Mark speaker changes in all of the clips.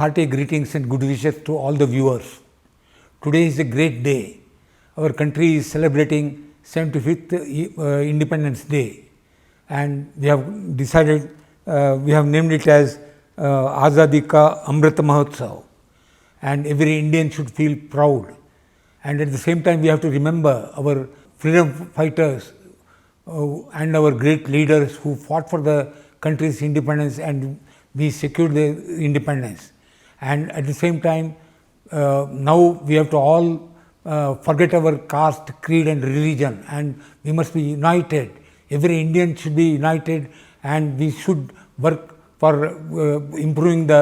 Speaker 1: hearty greetings and good wishes to all the viewers. Today is a great day. Our country is celebrating 75th Independence Day, and we have decided, we have named it as Azadi Ka Amrit Mahotsav, and every Indian should feel proud. And at the same time, we have to remember our freedom fighters and our great leaders who fought for the country's independence, and we secured the independence. And at the same time, now we have to all forget our caste, creed and religion, and we must be united. Every Indian should be united, and we should work for improving the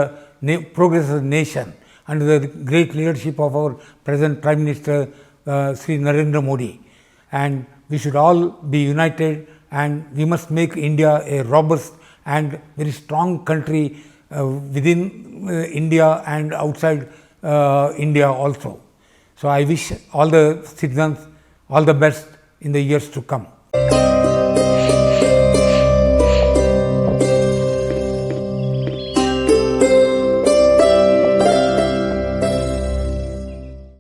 Speaker 1: progress of the nation under the great leadership of our present Prime Minister Sri Narendra Modi. And we should all be united, and we must make India a robust and very strong country within India and outside India also. So I wish all the citizens all the best in the years to come.